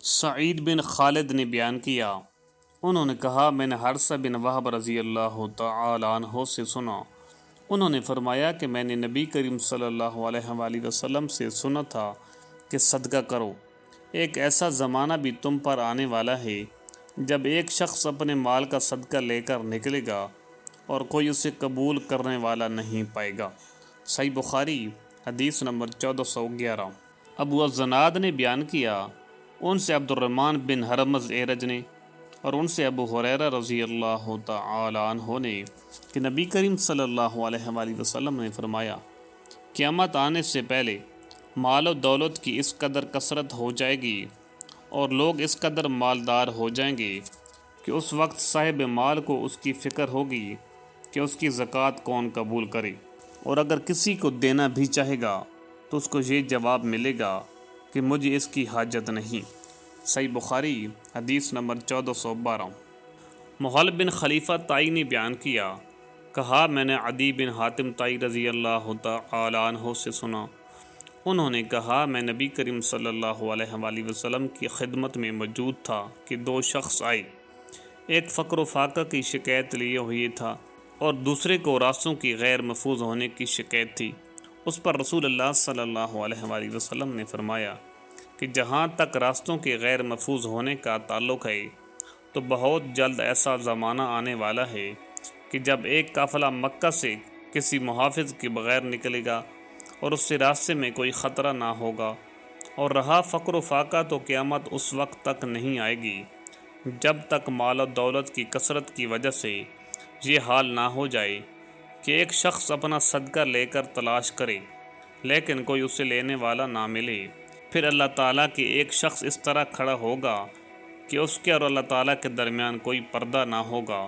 سعید بن خالد نے بیان کیا، انہوں نے کہا میں نے حارثہ بن وہب رضی اللہ تعالی عنہ سے سنا، انہوں نے فرمایا کہ میں نے نبی کریم صلی اللہ علیہ وآلہ وسلم سے سنا تھا کہ صدقہ کرو، ایک ایسا زمانہ بھی تم پر آنے والا ہے جب ایک شخص اپنے مال کا صدقہ لے کر نکلے گا اور کوئی اسے قبول کرنے والا نہیں پائے گا۔ صحیح بخاری حدیث نمبر 1411۔ ابو الزناد نے بیان کیا، ان سے عبد الرحمن بن حرمز اعرج نے اور ان سے ابو ہریرہ رضی اللہ تعالی عنہ نے کہ نبی کریم صلی اللہ علیہ وآلہ وسلم نے فرمایا، قیامت آنے سے پہلے مال و دولت کی اس قدر کثرت ہو جائے گی اور لوگ اس قدر مالدار ہو جائیں گے کہ اس وقت صاحب مال کو اس کی فکر ہوگی کہ اس کی زکوٰۃ کون قبول کرے، اور اگر کسی کو دینا بھی چاہے گا تو اس کو یہ جواب ملے گا کہ مجھے اس کی حاجت نہیں۔ صحیح بخاری حدیث نمبر 1412۔ محل بن خلیفہ طائی نے بیان کیا، کہا میں نے عدی بن حاتم طائی رضی اللہ تعالی عنہ سے سنا، انہوں نے کہا میں نبی کریم صلی اللہ علیہ وآلہ وسلم کی خدمت میں موجود تھا کہ دو شخص آئے، ایک فقر و فاقہ کی شکایت لیے ہوئے تھا اور دوسرے کو راستوں کی غیر محفوظ ہونے کی شکایت تھی۔ اس پر رسول اللہ صلی اللہ علیہ وآلہ وسلم نے فرمایا کہ جہاں تک راستوں کے غیر محفوظ ہونے کا تعلق ہے تو بہت جلد ایسا زمانہ آنے والا ہے کہ جب ایک قافلہ مکہ سے کسی محافظ کے بغیر نکلے گا اور اس سے راستے میں کوئی خطرہ نہ ہوگا، اور رہا فقر و فاقہ تو قیامت اس وقت تک نہیں آئے گی جب تک مال و دولت کی کثرت کی وجہ سے یہ حال نہ ہو جائے کہ ایک شخص اپنا صدقہ لے کر تلاش کرے لیکن کوئی اسے لینے والا نہ ملے، پھر اللہ تعالیٰ کے ایک شخص اس طرح کھڑا ہوگا کہ اس کے اور اللہ تعالیٰ کے درمیان کوئی پردہ نہ ہوگا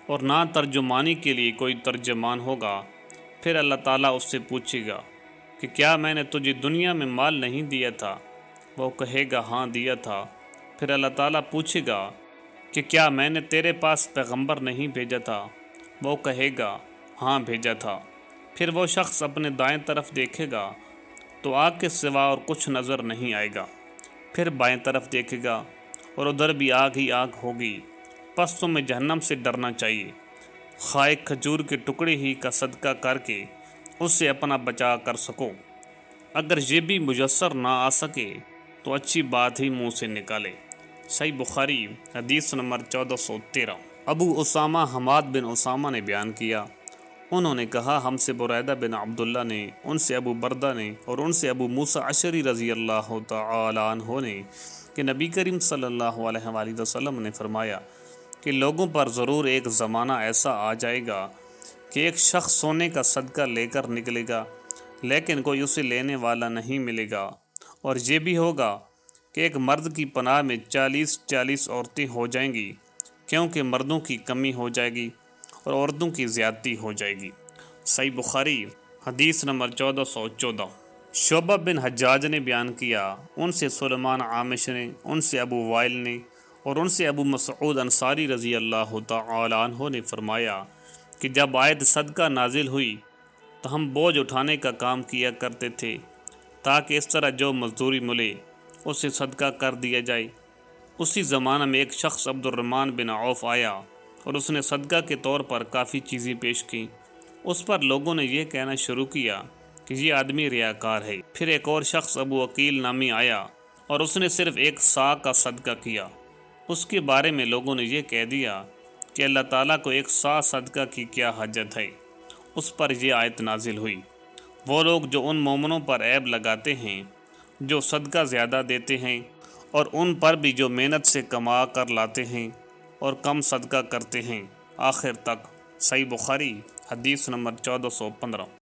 اور نہ ترجمانی کے لیے کوئی ترجمان ہوگا، پھر اللہ تعالیٰ اس سے پوچھے گا کہ کیا میں نے تجھے دنیا میں مال نہیں دیا تھا؟ وہ کہے گا ہاں دیا تھا۔ پھر اللہ تعالیٰ پوچھے گا کہ کیا میں نے تیرے پاس پیغمبر نہیں بھیجا تھا؟ وہ کہے گا ہاں بھیجا تھا۔ پھر وہ شخص اپنے دائیں طرف دیکھے گا تو آگ کے سوا اور کچھ نظر نہیں آئے گا، پھر بائیں طرف دیکھے گا اور ادھر بھی آگ ہی آگ ہوگی، پس تمہیں جہنم سے ڈرنا چاہیے، خواہ ایک کھجور کے ٹکڑے ہی کا صدقہ کر کے اس سے اپنا بچا کر سکو، اگر یہ بھی میسر نہ آ سکے تو اچھی بات ہی منہ سے نکالے۔ صحیح بخاری حدیث نمبر 1413۔ ابو اسامہ حماد بن اسامہ نے بیان کیا، انہوں نے کہا ہم سے بریدہ بن عبداللہ نے، ان سے ابو بردہ نے اور ان سے ابو موسیٰ اشعری رضی اللہ تعالی عنہ نے کہ نبی کریم صلی اللہ علیہ وآلہ وسلم نے فرمایا کہ لوگوں پر ضرور ایک زمانہ ایسا آ جائے گا کہ ایک شخص سونے کا صدقہ لے کر نکلے گا لیکن کوئی اسے لینے والا نہیں ملے گا، اور یہ بھی ہوگا کہ ایک مرد کی پناہ میں 40 عورتیں ہو جائیں گی کیونکہ مردوں کی کمی ہو جائے گی اور عورتوں کی زیادتی ہو جائے گی۔ صحیح بخاری حدیث نمبر 1414۔ شعبہ بن حجاج نے بیان کیا، ان سے سلیمان عامش نے، ان سے ابو وائل نے اور ان سے ابو مسعود انصاری رضی اللہ تعالی عنہ نے فرمایا کہ جب آیت صدقہ نازل ہوئی تو ہم بوجھ اٹھانے کا کام کیا کرتے تھے تاکہ اس طرح جو مزدوری ملے اسے صدقہ کر دیا جائے۔ اسی زمانہ میں ایک شخص عبد الرحمن بن عوف آیا اور اس نے صدقہ کے طور پر کافی چیزیں پیش کیں، اس پر لوگوں نے یہ کہنا شروع کیا کہ یہ آدمی ریاکار ہے۔ پھر ایک اور شخص ابو عقیل نامی آیا اور اس نے صرف ایک صاع کا صدقہ کیا، اس کے بارے میں لوگوں نے یہ کہہ دیا کہ اللہ تعالیٰ کو ایک صاع صدقہ کی کیا حاجت ہے۔ اس پر یہ آیت نازل ہوئی، وہ لوگ جو ان مومنوں پر عیب لگاتے ہیں جو صدقہ زیادہ دیتے ہیں اور ان پر بھی جو محنت سے کما کر لاتے ہیں اور کم صدقہ کرتے ہیں، آخر تک۔ صحیح بخاری حدیث نمبر 1415۔